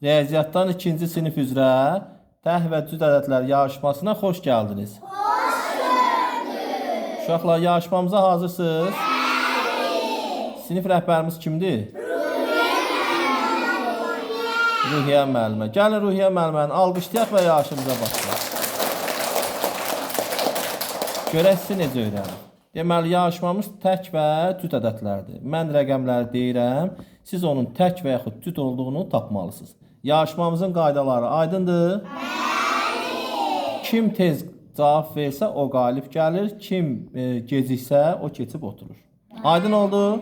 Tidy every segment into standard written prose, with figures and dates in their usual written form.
Riyaziyyatdan 2-ci sinif üzrə təh və cüt ədədlər yarışmasına xoş gəldiniz. Uşaqlar, yarışmamıza hazırsınız? Sinif rəhbərimiz kimdir? Ruhiyyə müəllimə. Gəlin Ruhiyyə müəlliməni alqışlayaq və yarışımıza başlayaq. Görək sizi necə öyrənir. Deməli, yarışmamız tək və cüt ədədlərdir. Mən rəqəmləri deyirəm, siz onun tək və yaxud cüt olduğunu tapmalısınız. Yarışmamızın qaydaları aydındır? Kim tez cavab versə o qalib gəlir, kim geciksə o keçib oturur. Aydın oldu?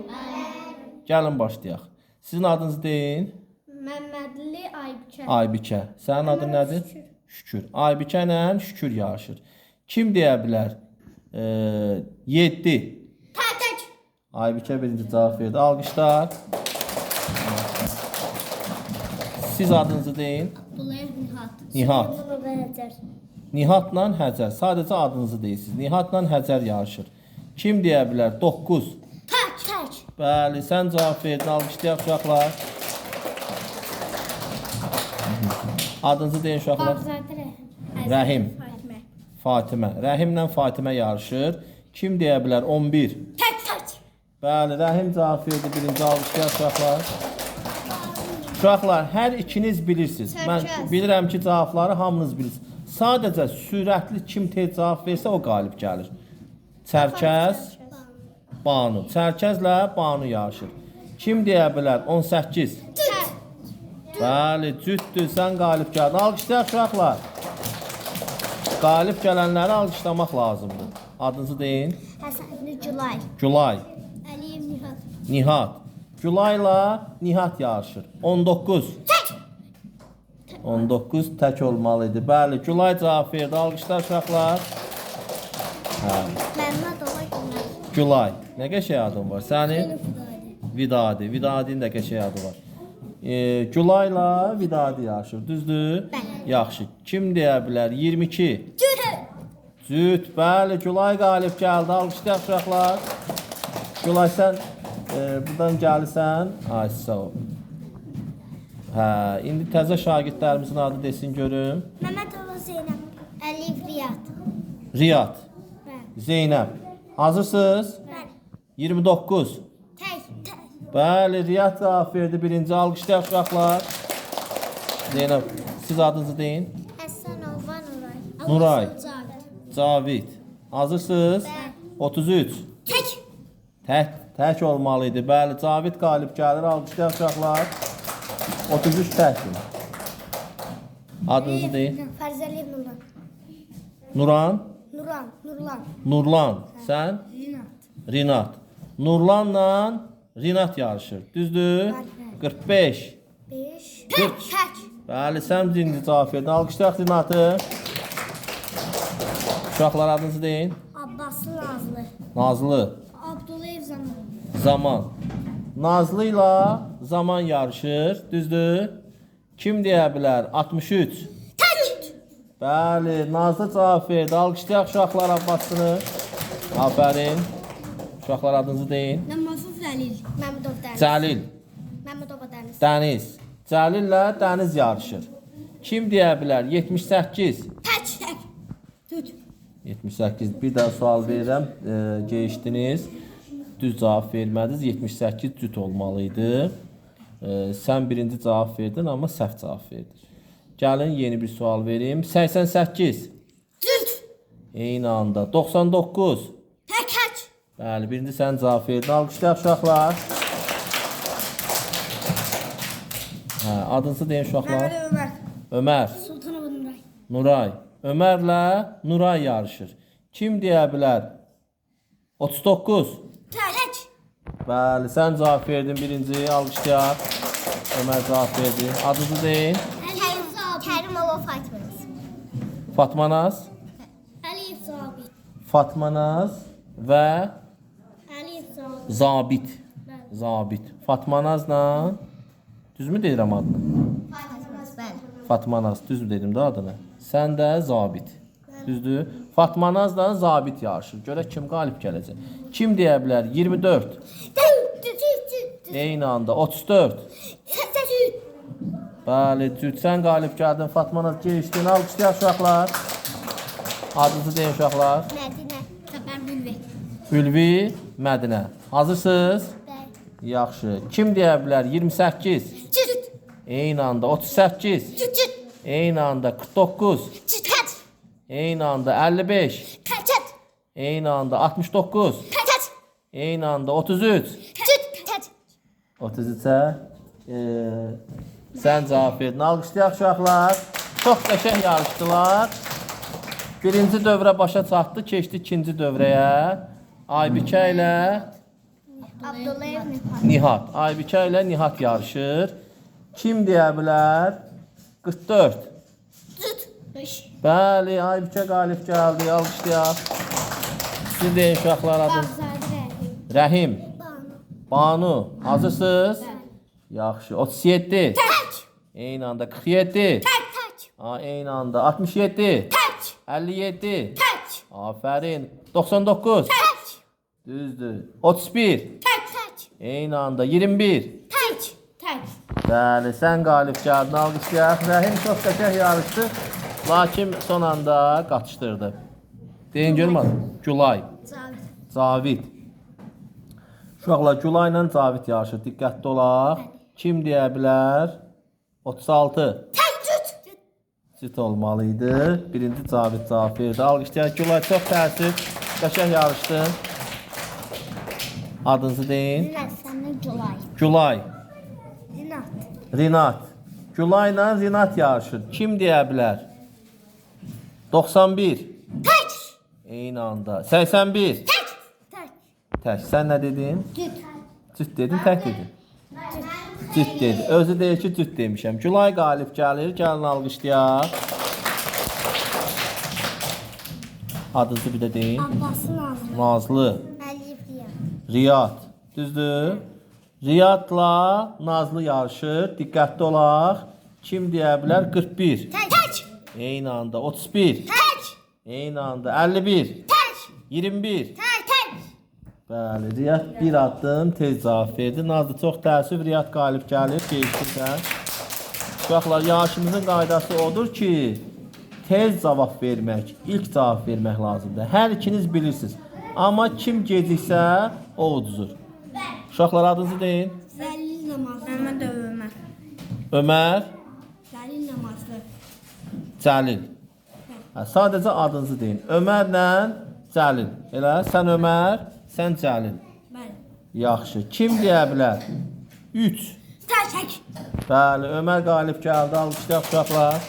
Gəlin başlayaq. Sizin adınızı deyin. Məmmədli Aybikə. Aybikə. Sənin adın nədir? Şükür. Aybikə ilə Şükür yarışır. Kim deyə bilər? 7. Tək. Aybikə birinci cavab verdi. Alqışlar. Siz adınızı deyin. Abdullayev Nihat. Nihat. Həcər. Nihatla Həcər. Sadəcə adınızı deyirsiniz. Nihatla Həcər yarışır. Kim deyə bilər? 9. Tək. Bəli, sən cavab verdin. Alqışlayaq uşaqlar. Adınızı deyin uşaqlar. Rəhim. Fatimə. Rəhimlə Fatimə yarışır. Kim deyə bilər? 11. Tək. Bəli, Rəhim cavab verdi. Birinci alqışlayaq uşaqlar. Uşaqlar, hər ikiniz bilirsiniz. Mən bilirəm ki, cavabları hamınız bilirsiniz. Sadəcə sürətli kim tez cavab versə o qalib gəlir. Çərkəz, Banu. Çərkəzlə Banu yarışır. Kim deyə bilər? 18. Bəli, cütdür, sən qalib gəldin. Alqışlayaq uşaqlar. Qalib gələnləri alqışlamaq lazımdır. Adınızı deyin. Həsənli Gülay. Gülay. Əliyev Nihat. Nihat. Gülayla Nihat yarışır. 19. 19 tək olmalıydı. Bəli, Gülay cavab verdi. Alqışlar uşaqlar. Məmmədova Gülay. Gülay. Nə qəşəng adın var? Sənin? Vidadi. Vidadinin də qəşəng adı var. Gülayla Vidadi yarışır. Düzdür? Yaxşı. Kim deyə bilər? 22. Cüt. Bəli, Gülay qalib gəldi. Alqışlayaq uşaqlar. Gülay, sən buradan gəlirsən. Ay, sağ ol. İndi təzə şagirdlərimizin adı desin görüm. Məmmədova Zeynəb. Əliyev Riyad. Riyad. Zeynəb. Hazırsınız? 29. Tək. Bəli, Riyad cavab verdi. Birinci alqışlayaq uşaqlar. Zeynəb, siz adınızı deyin. Həsənova Nuray. Nuray. Cavid. Hazırsınız? 33. Tək olmalıydı. Bəli, Cavid qalib gəlir. Alqışlayaq uşaqlar. 33 təkdir. Adınızı deyin. Fərzəliyev Nurlan. Nuran. Nurlan. Nurlan. Sən? Rinat. Nurlanla Rinat yarışır. Düzdür? 45. 5. 40. Bəli, sən birinci cavab verdin. Alqışlayaq Rinatı. Uşaqlar adınızı deyin. Abbaslı Nazlı. Nazlı. Abdullayev Zaman. Zaman. Nazlı ilə Zaman yarışır. Düzdür? Kim deyə bilər? 63. Bəli, Nazlı cavab verdi. Alqışlayaq uşaqlar Abbasını. Afərin. Uşaqlar adınızı deyin. Namazov Zəlil. Məmmədov Dəniz. Cəlil. Məmmədova Dəniz. Dəniz. Cəlillə Dəniz yarışır. Kim deyə bilər? 78. Tək. 78. Bir daha sual verirəm. Geçdiniz. Düz cavab vermədiniz. 78 cüt olmalıydı. Sən birinci cavab verdin, amma səhv cavab verdin. Gəlin yeni bir sual verim. 88. Cüt. Eyni anda. 99. Tək. Bəli, birinci sən cavab verdin. Alqışlayaq uşaqlar. Adınızı deyin uşaqlar. Ömər. Ömər. Sultanova Nuray. Nuray. Ömərlə Nuray yarışır. Kim deyə bilər? 39. Tək. Bəli, sən cavab verdin birinci. Alqışlayaq. Ömər cavab verdi. Adınızı deyin. Kərimova Fatma. Fatmanaz. Əliyev Zabit. Fatmanaz və Əliyev Zabit. Zabit. Zabit. Fatmanazla düzmü deyirəm adını? Fatmanaz. Düzmü dedim də adını? Sən də Zabit. Düzdür? Fatmanazla Zabit yarışır. Görək kim qalib gələcək. Kim deyə bilər? 24. Eyni anda 34. Bəli, Cütsən qalib gəldin. Fatma Naz geçdin. Alqışlayaq uşaqlar. Adınızı deyin uşaqlar. Mədinə. Səfər Bülvi. Ülvi, Mədinə. Hazırsınız? Bəli. Yaxşı. Kim deyə bilər? 28. Cüt. Eyni anda 38. Cüt. Eyni anda 49. Cüt. Eyni anda 55. Kaçat. Eyni anda 69. Kaçat. Eyni anda 33. Cüt. Kaçat. 33'ə sən cavab verdin. Alqışlayaq uşaqlar. Çox qəşəng yarışdılar. Birinci dövrə başa çatdı, keçdi ikinci dövrəyə. Aybikə ilə Abdullayev Nihat. Nihat. Aybikə ilə Nihat yarışır. Kim deyə bilər? 44. Cüt. 5. Bəli, Aybikə qalib gəldi. Alqışlayaq. Siz deyin uşaqlar adınız. Azadi Rəhim. Rəhim. Banu. Banu. Hazırsınız? Yaxşı. 37. Tək. Eyni anda 47. Tək. Eyni anda 67. Tək. 57. Tək. Aferin. 99. Tək. Düzdür. 31. Tək. Eyni anda 21. Tək. Tək. Bəli, sən qalib gəldin. Alqışlayaq. Rəhim çox qəşəng yarışdı. Lakin son anda qaçışdırdı. Deyin görüm adı. Gülay. Cavid. Cavid. Uşaqlar Gülay ilə Cavid yarışır. Diqqətli olaq. Kim deyə bilər? 36. Tək. Cüt. Cüt olmalıydı. Birinci Cavid cavab verdi. Alqışlayaq. Gülay çox təəssüf. Qəşəng yarışdın. Adınızı deyin. Zinat. Səndən Gülay. Gülay. Zinat. Rinat. Gülay ilə Rinat yarışır. Kim deyə bilər? 91. Tək. Eyni anda. 81. Tək. Tək. Tək. Sən nə dedin? Cüt. Cüt dedin, tək dedin. Cüt dedi. Özü deyir ki, cüt demişəm. Gülay qalib gəlir. Gəlin alqışlayaq. Adınızı bir də deyin. Abbasın Nazlı. Nazlı. Əliyev Riyad. Riyad. Düzdür? Riyadla Nazlı yarışır. Diqqətli olaq. Kim deyə bilər? 41. Tək. Eyni anda 31. Tək. Eyni anda 51. Tək. 21. Tək. Tək. Bəli, Riyad bir addım tez cavab verdi. Nazlı çox təəssüf, Riyad qalib gəlir, geçdirsən. Uşaqlar, yarışımızın qaydası odur ki, tez cavab vermək, ilk cavab vermək lazımdır. Hər ikiniz bilirsiniz. Amma kim geciksə, o uduzur. Uşaqlar, adınızı deyin. Zəlil namazlı. Məmməd Ömər. Ömər, Zəlil namazlı. Cəlil. Sadəcə adınızı deyin. Ömərlə Cəlil. Elə, sən Ömər, sən Cəlil. Bəli. Yaxşı. Kim deyə bilər? 3. Tək. Bəli, Ömər qalib gəldi. Alqışlayaq uşaqlar.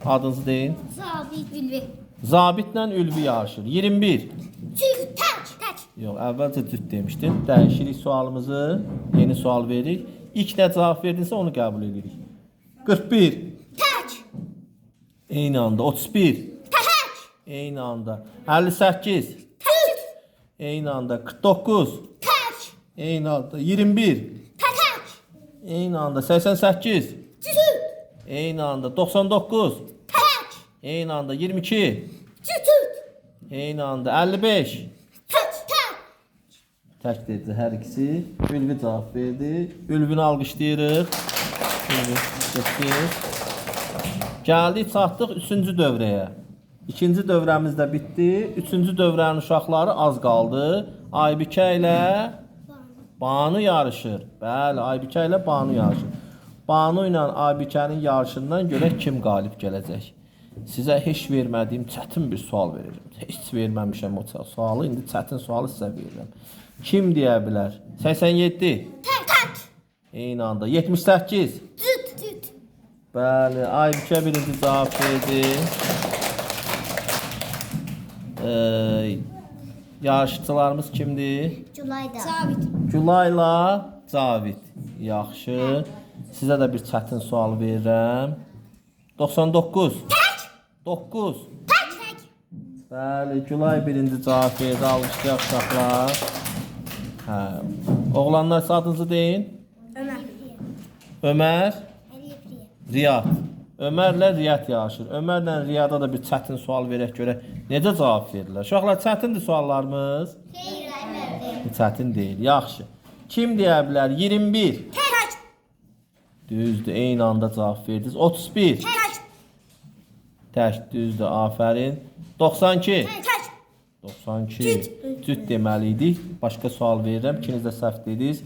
Adınızı deyin. Zabit Ülvi. Zabitlə Ülvi yarışır. 21. Cüt. Tək. Tək. Yox, əvvəlcə cüt demişdim. Dəyişirik sualımızı. Yeni sual veririk. İlk nə cavab verdinsə onu qəbul edirik. 41. Tək. Eyni anda 31. Tək. Eyni anda 58. Tək. Eyni anda 49. Tək. Eyni anda 21. Tək. Eyni anda 88. Cüt. Eyni anda 99. Tək. Eyni anda 22. Cüt. Eyni anda 55. Tək. Tək. Tək dedi hər ikisi. Ülvi cavab verdi. Ülvini alqışlayırıq. Ülvi getdi. Gəldik, çatdıq 3-cü dövrəyə. 2-ci dövrəmiz də bitdi. 3-cü dövrənin uşaqları az qaldı. Aybikə ilə Banu yarışır. Bəli, Aybikə ilə Banu yarışır. Banu ilə Aybikənin yarışından görək kim qalib gələcək. Sizə heç vermədiyim çətin bir sual verirəm. Heç verməmişəm o sualı. İndi çətin sualı sizə verirəm. Kim deyə bilər? 87. Tək. Eyni anda 78. Cüt. Bəli, Aybikə birinci cavab verdi. Yarışçılarımız kimdir? Gülayda. Zabit. Gülayla Cavid. Yaxşı. Sizə də bir çətin sual verirəm. 99. Tək. 9. Tək. Bəli, Gülay birinci cavab verdi. Alqışlayaq uşaqlar. Hə. Oğlanlar sizin adınızı deyin. Ömər. Ömər, Əliyev Riyad. Riyad. Ömərlə Riyad yarışır. Ömərlə Riyada da bir çətin sual verək görək. Necə cavab verirlər? Uşaqlar, çətindir suallarımız? Xeyr, Çətin deyil. Yaxşı. Kim deyə bilər? 21. Tək. Düzdür, eyni anda cavab verdiniz. 31. Tək. Tək, düzdür, afərin. 92. Tək. 92. Cüt deməli idik. Başqa sual verirəm. İkiniz də səhv dediniz.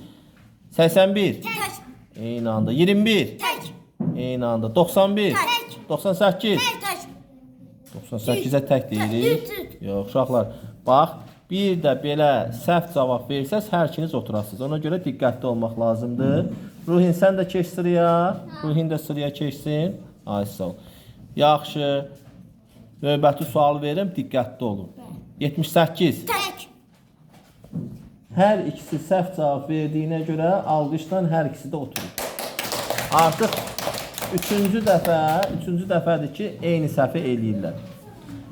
81. Tək. Eyni anda. 21. Tək. Eyni anda. 91. Tək. 98. Tək. 98-ə tək deyirik. Düz. Yox, uşaqlar. Bax, bir də belə səhv cavab versəz, hər ikiniz oturasınız. Ona görə diqqətli olmaq lazımdır. Ruhin, sən də keç sıraya. Ruhin də sıraya keçsin. Ay, sağ ol. Yaxşı. Növbəti sualı verirəm, diqqətli olun. 78. Tək. Hər ikisi səhv cavab verdiyinə görə alqışdan hər ikisi də oturur. Artıq üçüncü dəfədir ki, eyni səhvi eləyirlər.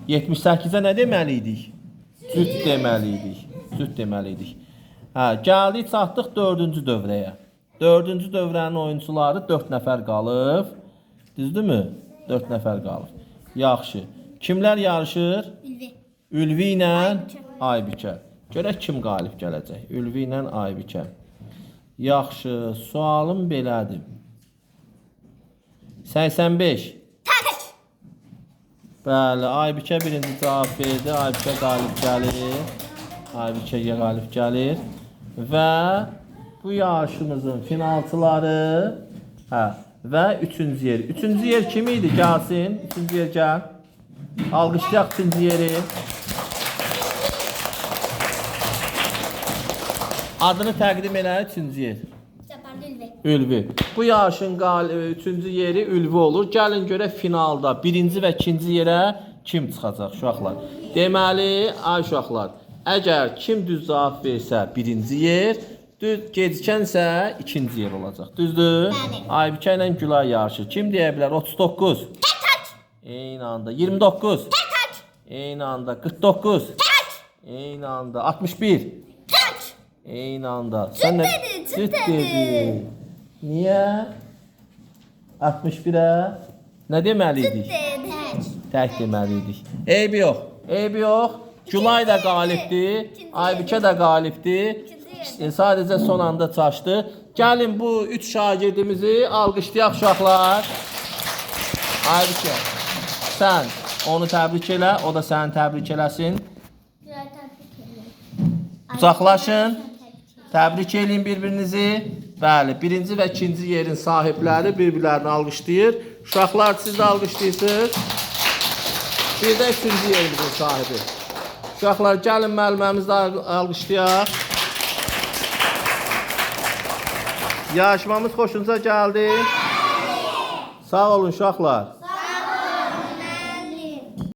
78-ə nə deməli idik? Cüt deməli idik. Cüt deməli idik. Hə, gəldik, çatdıq 4-cü dövrəyə. 4-cü dövrənin oyunçuları 4 nəfər qalıb. Düzdürmü? 4 nəfər qalıb. Yaxşı. Kimlər yarışır? Ülvi. Ülvi ilə Aybikə. Görək kim qalib gələcək. Ülvi ilə Aybikə. Yaxşı, sualım belədir. 85. Tək. Bəli, Aybikə birinci cavab verdi. Aybikə qalib gəlir. Aybikə qalib gəlir. Və bu yarışımızın finalçıları və üçüncü yer. Üçüncü yer kim idi? Gəlsin. Üçüncü yer gəl. Alqışlayaq üçüncü yeri. Adını təqdim elə üçüncü yer. Zaparlı Ülvi. Ülvi. Bu yarışın üçüncü yeri Ülvi olur. Gəlin görək finalda birinci və ikinci yerə kim çıxacaq uşaqlar. Deməli, ay uşaqlar, əgər kim düz cavab versə birinci yer, düz gecikənsə ikinci yer olacaq. Düzdür? Bəli. Aybikə ilə Gülay yarışı. Kim deyə bilər? 39. Tək. Eyni anda 29. Tək. Eyni anda 49. Tək. Eyni anda 61. Tək. Eyni anda. Sən nə dedi, cüt cüt dedi. dedin? Niyə? 61-ə nə deməliydik? Tək. Tək deməliydik. Eybi yox. Eybi yox. Gülay da qalibdir. Aybikə də qalibdir. Sadəcə son anda çaşdı. Gəlin bu 3 şagirdimizi alqışlayaq uşaqlar. Aybikə, sən onu təbrik elə, o da səni təbrik eləsin. Qucaqlaşın. Təbrik eləyin bir-birinizi. Bəli, birinci və ikinci yerin sahibləri bir-birlərini alqışlayır. Uşaqlar, siz də alqışlayırsınız. Bir də üçüncü yerimizin sahibi. Uşaqlar, gəlin müəlliməmizi də alqışlayaq. Yarışmamız xoşunuza gəldi. Sağ olun uşaqlar.